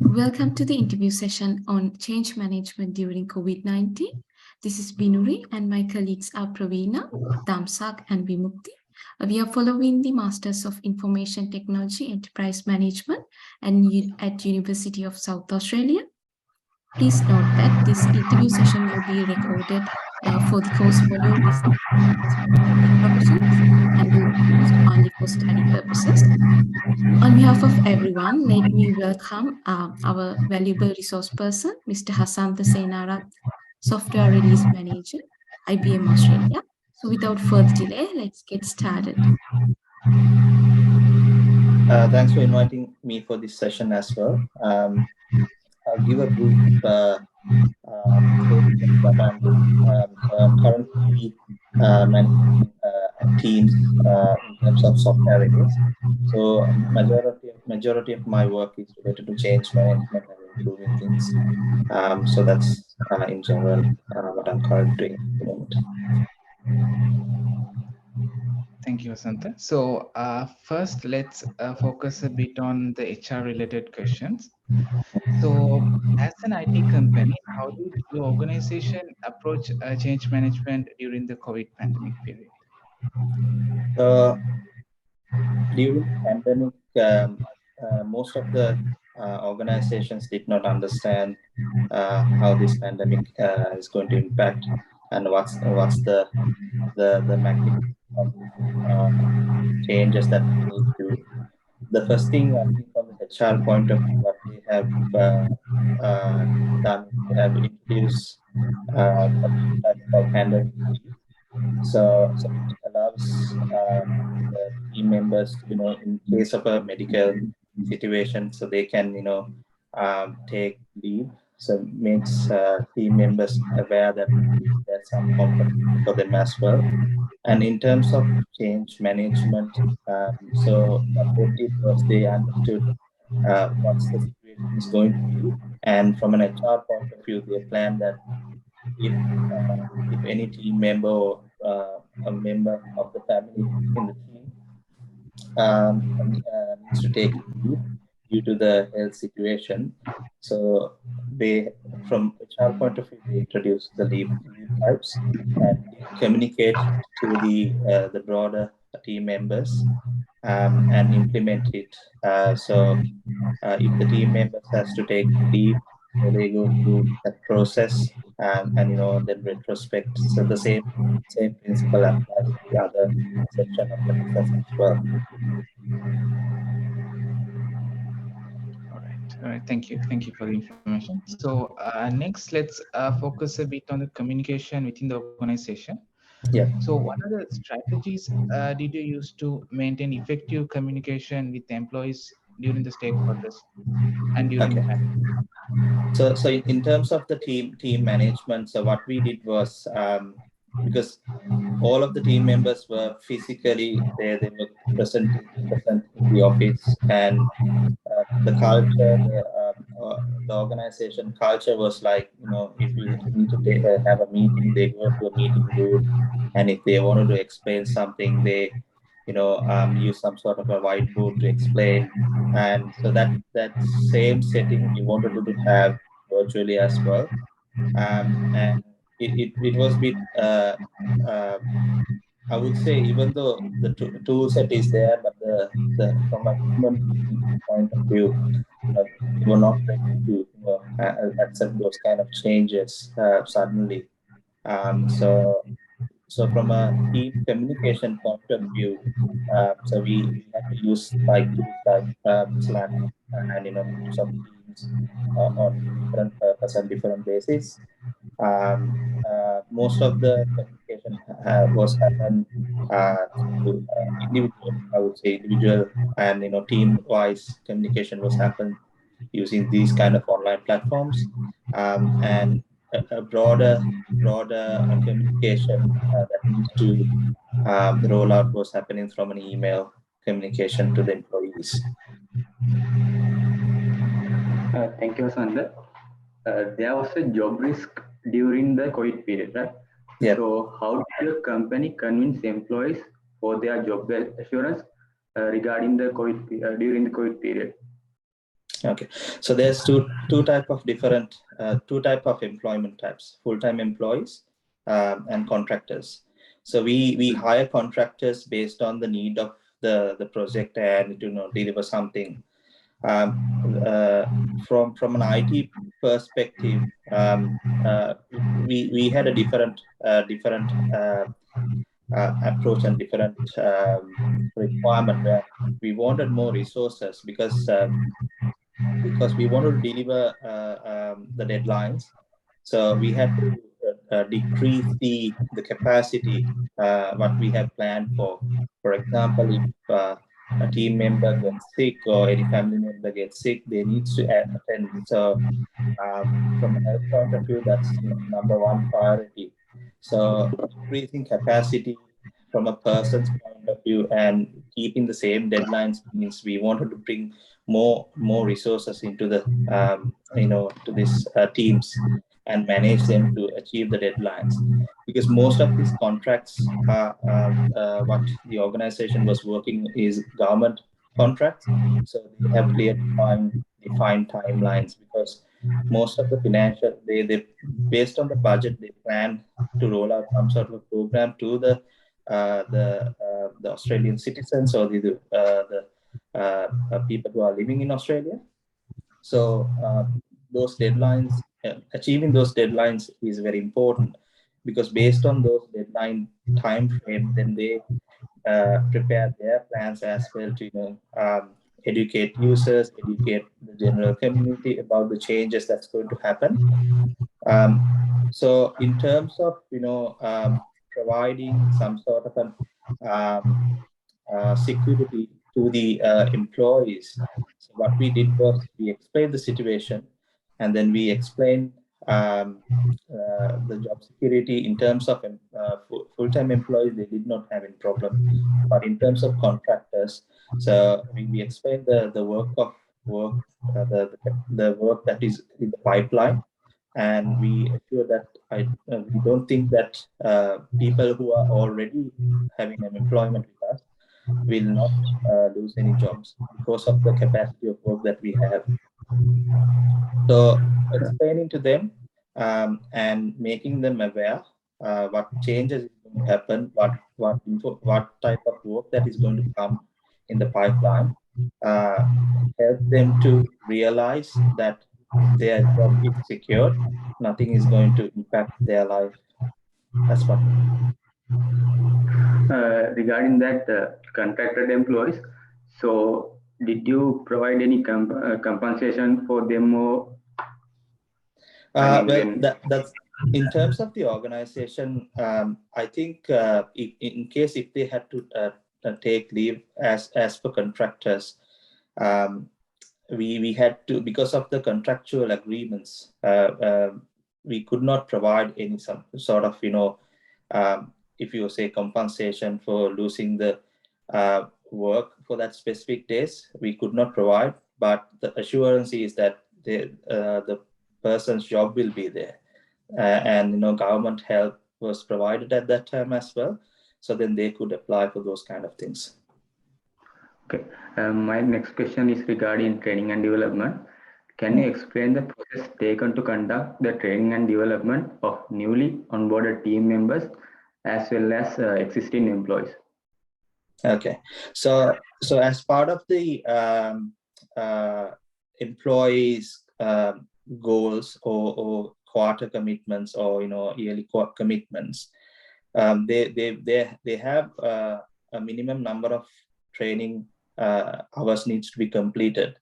Welcome to the interview session on change management during COVID-19. This is Binuri and my colleagues are Praveena, Damsak and Vimukti. We are following the Masters of Information Technology Enterprise Management at University of South Australia. Please note that this interview session will be recorded for the course followed with provisions and will be used only for study purposes. On behalf of everyone, let me welcome our valuable resource person, Mr. Hasanta Senarat, Software Release Manager, IBM Australia. So without further delay, let's get started. Thanks for inviting me for this session as well. I'll give a brief statement of what I'm doing. So I'm currently managing teams in terms of software release. So majority of my work is related to change management and improving things. So that's in general what I'm currently doing at the moment. Thank you, Asanta. So first, let's focus a bit on the HR related questions. So as an IT company, how did your organization approach change management during the COVID pandemic period? During the pandemic, most of the organizations did not understand how this pandemic is going to impact and what's the magnitude of changes that we need to do. The first thing I think from the HR point of view, what they have done, they have introduced something that's called pandemic leave. So it allows the team members, in case of a medical situation, so they can, take leave. So makes team members aware that there's some compensation for them as well. And in terms of change management, so what they did was they understood what's the situation is going to be, and from an HR point of view, they planned that if any team member or a member of the family in the team needs to take leave due to the health situation. So they, from HR point of view, they introduced the leave types and communicate to the broader team members and implement it. If the team members has to take leave, so they go through that process then retrospect. So the same principle applies to the other section of the business as well. All right. Thank you for the information. So next, let's focus a bit on the communication within the organization. Yeah. So what are the strategies did you use to maintain effective communication with employees during the stakeholders and during the Okay. pandemic? So in terms of the team management, so what we did was because all of the team members were physically there, they were present in the office, and the culture, the organization culture was like, if you need to have a meeting, they go to a meeting room, and if they wanted to explain something, they use some sort of a whiteboard to explain. And so that same setting we wanted to have virtually as well. And it was a bit I would say, even though the tool set is there, but the from a human point of view, they were not ready to accept those kind of changes suddenly. So from a team communication point of view, so we had to use like tools like Slack and Microsoft Teams on different purpose and different basis. Most of the communication was happened through individual, I would say individual, and team wise communication was happened using these kind of online platforms, and a broader communication that needs to roll out was happening from an email communication to the employees. Thank you, Sandra. There was a job risk during the COVID period, right? Yeah. So how did your company convince employees for their job assurance regarding the COVID during the COVID period? Okay, so there's two type of employment types: full-time employees and contractors. So we hire contractors based on the need of the project and to deliver something. From an IT perspective, we had a different approach and different requirement where we wanted more resources because we wanted to deliver the deadlines. So we had to decrease the capacity what we have planned for. For example, if a team member gets sick or any family member gets sick, they need to attend. So from a health point of view, that's number one priority. So increasing capacity from a person's point of view and keeping the same deadlines means we wanted to bring more resources into the to these teams and manage them to achieve the deadlines, because most of these contracts are what the organization was working is government contracts, so they have clear defined timelines, because most of the financial they based on the budget they plan to roll out some sort of a program to the Australian citizens or the people who are living in Australia. So those deadlines, achieving those deadlines is very important, because based on those deadline time frame, then they prepare their plans as well to educate users, educate the general community about the changes that's going to happen. So in terms of providing some sort of security to the employees, so what we did was we explained the situation, and then we explained the job security in terms of full-time employees. They did not have any problem, but in terms of contractors, so we explained the work the work that is in the pipeline, and we assure that we don't think that people who are already having an employment with us will not lose any jobs because of the capacity of work that we have. So explaining to them and making them aware what changes is going to happen, what type of work that is going to come in the pipeline, help them to realize that their job is secured, nothing is going to impact their life. That's what. Regarding that contracted employees, so did you provide any compensation for them, or that's in terms of the organization. I think in case if they had to take leave as per contractors, we had to, because of the contractual agreements, we could not provide any some sort of if you say compensation for losing the work for that specific days. We could not provide, but the assurance is that the person's job will be there, and government help was provided at that time as well, so then they could apply for those kind of things. Okay, my next question is regarding training and development. Can you explain the process taken to conduct the training and development of newly onboarded team members as well as existing employees? Okay, so as part of the employees goals or quarter commitments or yearly commitments, they have a minimum number of training hours needs to be completed.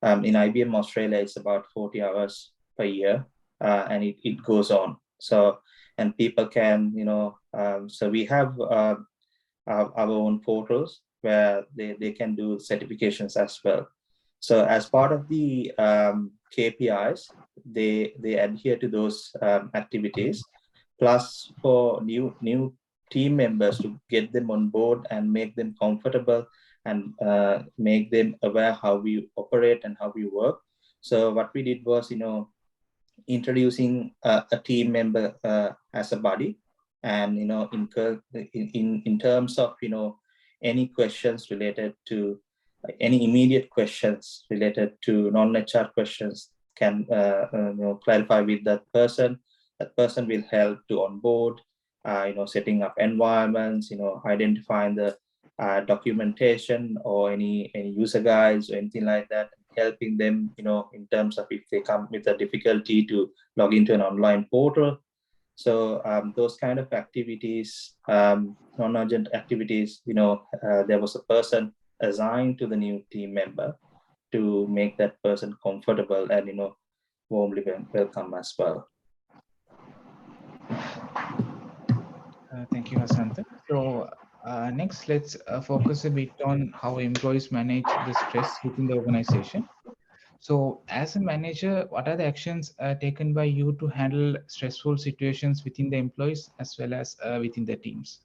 In IBM Australia, it's about 40 hours per year, and it goes on. So, and people can, so we have our own portals where they can do certifications as well. So as part of the KPIs, they adhere to those activities. Plus, for new team members, to get them on board and make them comfortable and make them aware how we operate and how we work. So what we did was, introducing a team member as a buddy, and in terms of any questions related to any immediate questions related to non-HR questions can clarify with that person. That person will help to onboard, setting up environments, identifying the documentation or any user guides or anything like that, helping them, in terms of if they come with a difficulty to log into an online portal. So those kind of activities, non-urgent activities, there was a person assigned to the new team member to make that person comfortable and, warmly welcome as well. Thank you, Asantha. So next, let's focus a bit on how employees manage the stress within the organization. So as a manager, what are the actions taken by you to handle stressful situations within the employees as well as within the teams?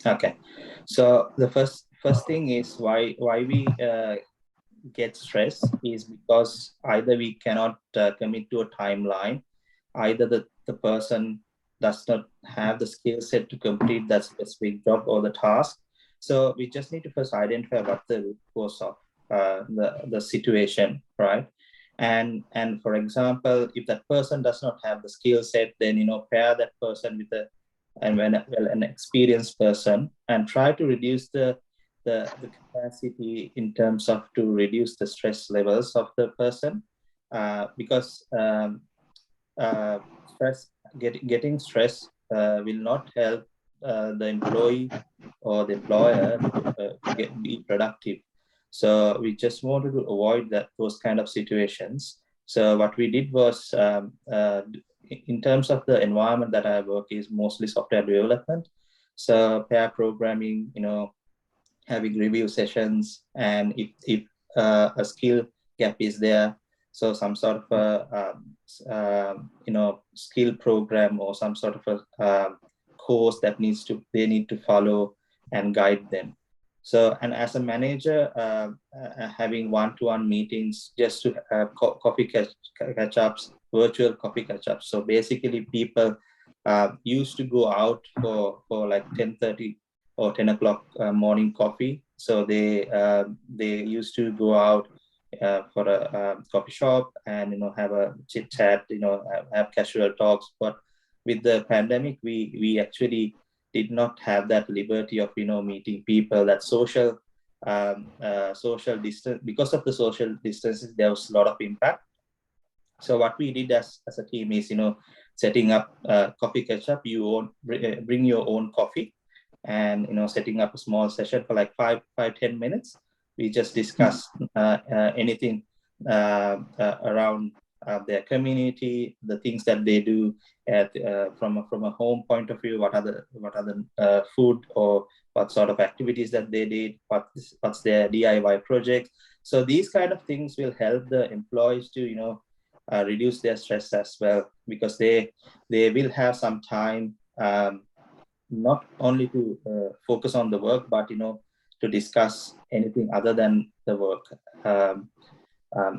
Okay, so the first thing is why we get stressed is because either we cannot commit to a timeline, either the person does not have the skill set to complete that specific job or the task. So we just need to first identify what the root cause of the situation, right? And for example, if that person does not have the skill set, then pair that person with an experienced person and try to reduce the capacity in terms of to reduce the stress levels of the person, because getting stress will not help the employee or the employer to be productive. So we just wanted to avoid those kind of situations. So what we did was, in terms of the environment that I work is mostly software development. So pair programming, having review sessions, and if a skill gap is there, so some sort of a skill program or some sort of a course that they need to follow and guide them. So, and as a manager, having one-to-one meetings just to have coffee catch-ups, virtual coffee catch-ups. So basically people used to go out for like 10:30 or 10 o'clock morning coffee. So they used to go out for a coffee shop and have a chit chat, have casual talks. But with the pandemic, we actually did not have that liberty of meeting people. That social distance, because of the social distances, there was a lot of impact. So what we did as a team is setting up coffee catch-up. You bring your own coffee, and setting up a small session for like 5-10 minutes. We just discuss anything around their community, the things that they do from a home point of view, what are the food or what sort of activities that they did, what's their DIY projects. So these kind of things will help the employees to reduce their stress as well, because they will have some time not only to focus on the work, but to discuss anything other than the work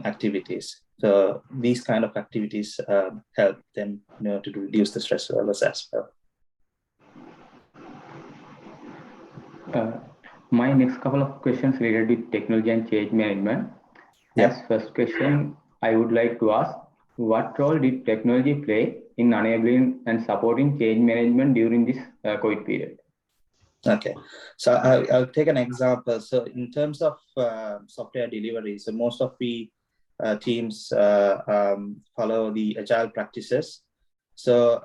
activities. So these kind of activities help them to reduce the stress levels as well. My next couple of questions related with technology and change management. Yeah. As first question, I would like to ask, what role did technology play in enabling and supporting change management during this COVID period? Okay, so I'll take an example. So in terms of software delivery, so most of the teams follow the agile practices. So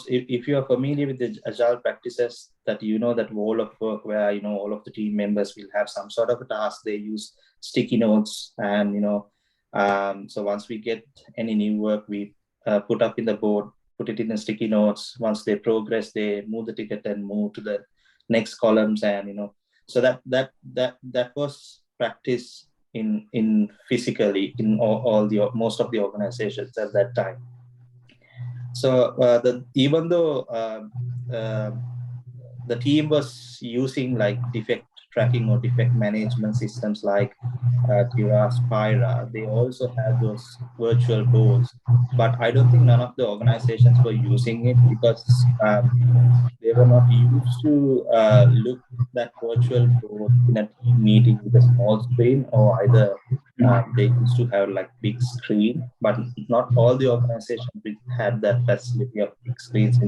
if you are familiar with the agile practices, that that wall of work where all of the team members will have some sort of a task. They use sticky notes, and so once we get any new work, we put up in the board, put it in the sticky notes. Once they progress, they move the ticket and move to the next columns, and so that was practice in physically in most of the organizations at that time. So even though the team was using like defect tracking or defect management systems like Jira, Spira. They also have those virtual boards, but I don't think none of the organizations were using it because they were not used to look that virtual board in a team meeting with a small screen, or either they used to have like big screen, but not all the organizations had that facility of big screens,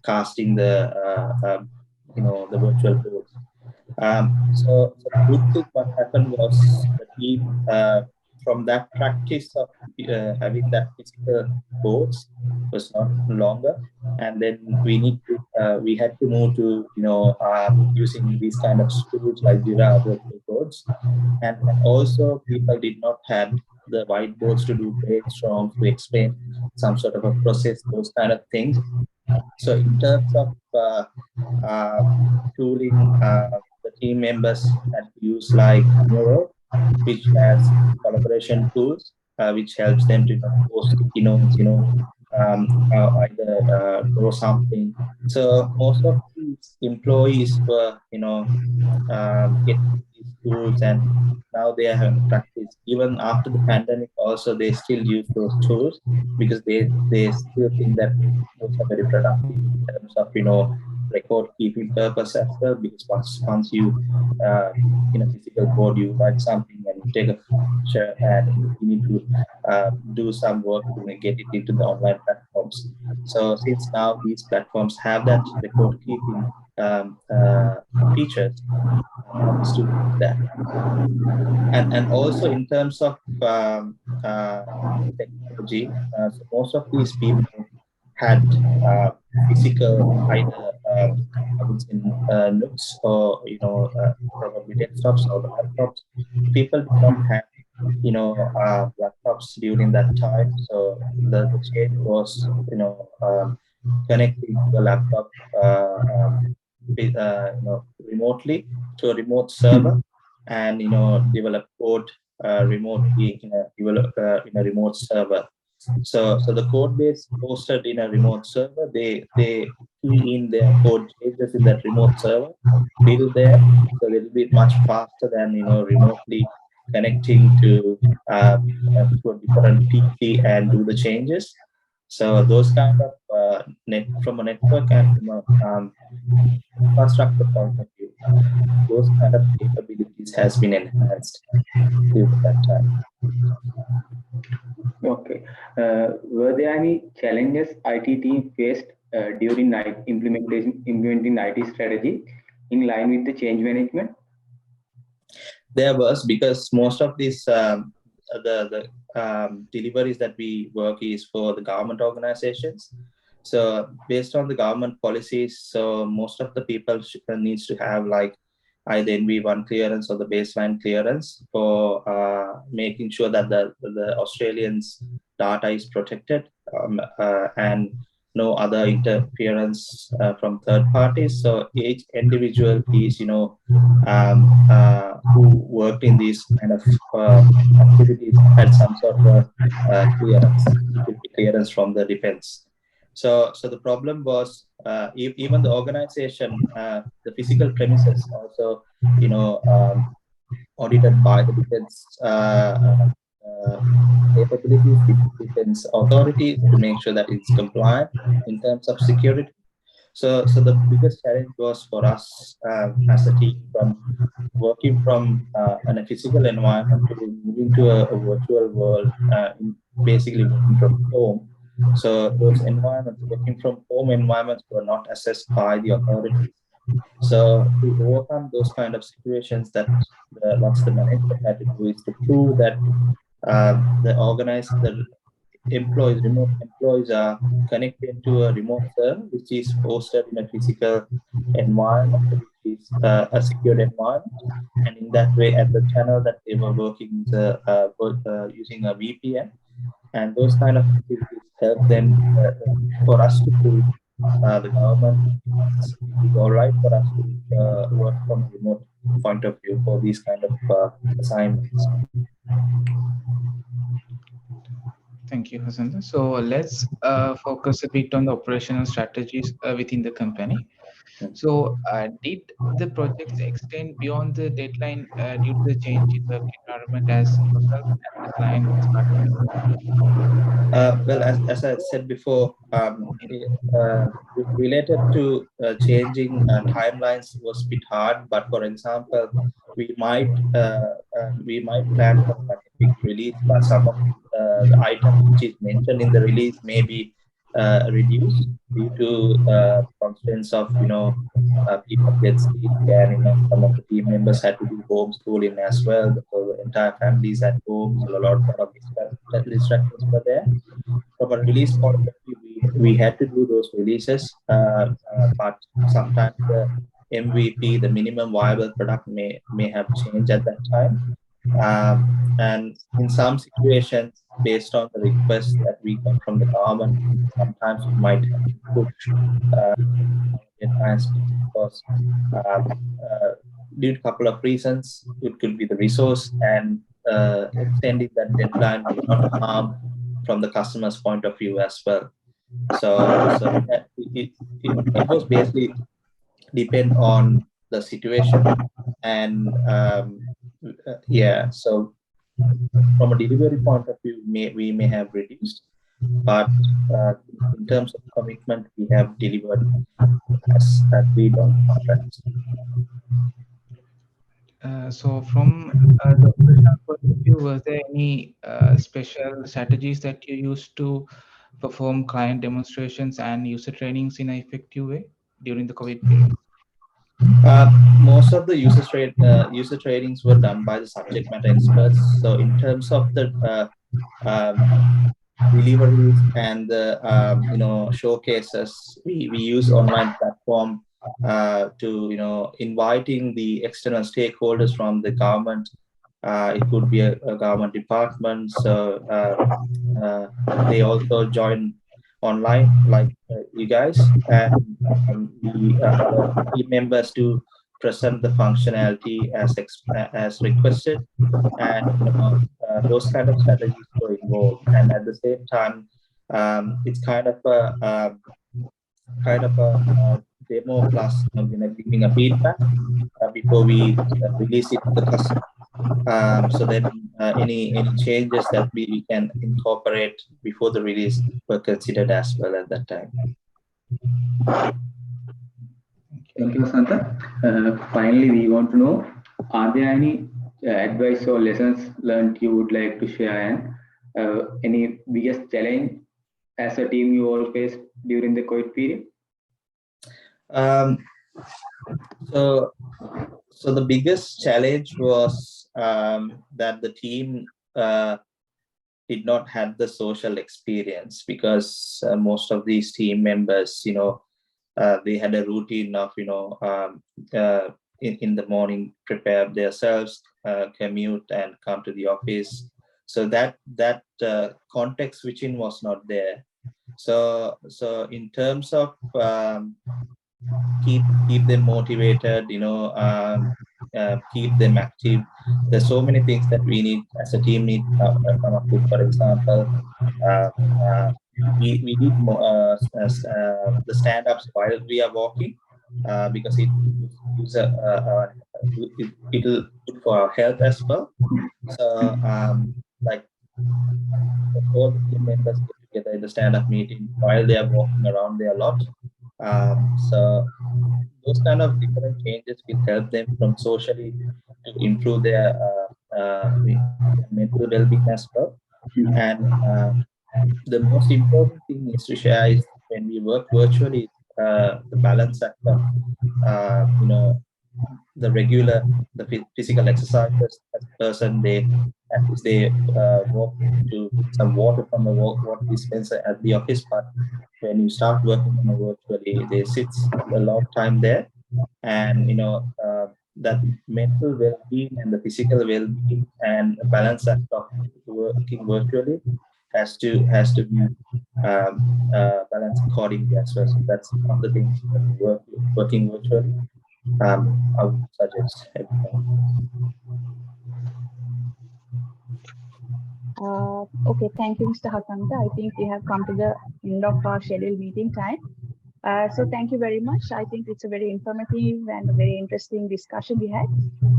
casting the virtual boards. So the good thing what happened was the team from that practice of having that physical boards was not longer, and then we had to move to using these kind of tools like Jira virtual boards, and also people did not have the whiteboards to do brainstorms to explain some sort of a process, those kind of things. So in terms of tooling, the team members had to use like Miro, which has collaboration tools, which helps them to post sticky notes, either draw something. So most of these employees were, getting these tools, and now they are having practice. Even after the pandemic, also they still use those tools because they still think that those are very productive in terms of record keeping purpose as well. Because once you in a physical board, you write something and you take a picture, and you need to do some work to get it into the online platforms. So since now these platforms have that record keeping features, helps to do that. And also in terms of technology, so most of these people had physical either I would say notes, or probably desktops or the laptops. People did not have laptops during that time, so the change was connecting to a laptop remotely to a remote server, and develop code remotely in a remote server. So the code base hosted in a remote server, they key in their code changes in that remote server, build there, so it'll be much faster than remotely connecting to a different PC and do the changes. So those kind of from a network and from a infrastructure point of view, those kind of capabilities has been enhanced during that time. Okay. Were there any challenges IT team faced during implementing IT strategy in line with the change management? There was, because most of these the deliveries that we work is for the government organizations. So based on the government policies, so most of the people needs to have like either NV1 clearance or the baseline clearance for making sure that the Australians' data is protected, and no other interference from third parties. So each individual is, who worked in these kind of activities had some sort of clearance, security clearance from the defense. So the problem was even the organization, the physical premises also, audited by the defense capabilities, defense authorities, to make sure that it's compliant in terms of security. So the biggest challenge was for us as a team, from working from a physical environment to moving to a virtual world, basically working from home. So those environments, working from home environments, were not assessed by the authorities. So to overcome those kind of situations, that what's the management had to do is to prove that the remote employees are connected to a remote server, which is hosted in a physical environment, which is a secured environment. And in that way, at the channel that they were working using a VPN, and those kind of activities help them for us to prove the government is all right for us to work from a remote point of view for these kind of assignments. Thank you, Hasanta. So let's focus a bit on the operational strategies within the company. So, did the projects extend beyond the deadline due to the change in work environment as yourself and the client started to? Well, as I said before, related to changing timelines was a bit hard. But for example, we might plan for like a big release, but some of the items which is mentioned in the release may be reduced due to constraints of people get sick, and some of the team members had to do homeschooling as well. So the entire families at home, so a lot of distractions were there. From a release point of view, we had to do those releases, but sometimes the MVP, the minimum viable product, may have changed at that time. And in some situations, based on the request that we got from the government, sometimes we might have to push deadlines because uh, uh, due to a couple of reasons. It could be the resource, and extending that deadline will not harm from the customer's point of view as well. So it was basically depend on the situation, and yeah. So from a delivery point of view, we may have reduced, but in terms of commitment, we have delivered as agreed on contracts. So from the operational point of view, was there any special strategies that you used to perform client demonstrations and user trainings in an effective way during the COVID period? Most of the user trainings were done by the subject matter experts. So in terms of the deliveries and the showcases, we use online platform to inviting the external stakeholders from the government. It could be a government department, so they also join online like you guys, and we our team members to present the functionality as requested, and those kind of strategies were involved. And at the same time, it's kind of a demo plus giving a feedback before we release it to the customer. So then any changes that we can incorporate before the release were considered as well at that time. Thank you, Vasanta. Finally, we want to know, are there any advice or lessons learned you would like to share, and any biggest challenge as a team you all faced during the COVID period? So the biggest challenge was that the team did not have the social experience, because most of these team members, they had a routine of in the morning prepare themselves, commute and come to the office. So that context switching was not there. So in terms of keep them motivated, keep them active, there's so many things that we need as a team need come up with. For example, we need more the stand-ups while we are walking, because it'll good for our health as well. So like all the team members get together in the stand-up meeting while they are walking around there a lot. So those kind of different changes will help them from socially to improve their mental well-being as well. And the most important thing is to share is when we work virtually, the balance act of the regular physical exercises as a person. They at least they walk to some water from the water dispenser at the office, but when you start working on a virtually, they sit a long time there, and that mental well-being and the physical well-being and a balance act of working virtually has to be balanced accordingly as well. So that's one of the things when working virtually. I would suggest everyone. Okay, thank you, Mr. Hasanta. I think we have come to the end of our scheduled meeting time. So thank you very much. I think it's a very informative and a very interesting discussion we had.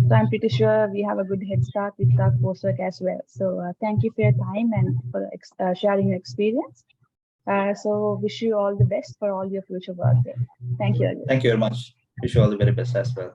So I'm pretty sure we have a good head start with our coursework as well. So thank you for your time and for sharing your experience. So wish you all the best for all your future work there. Thank you. Thank you very much. Wish you all the very best as well.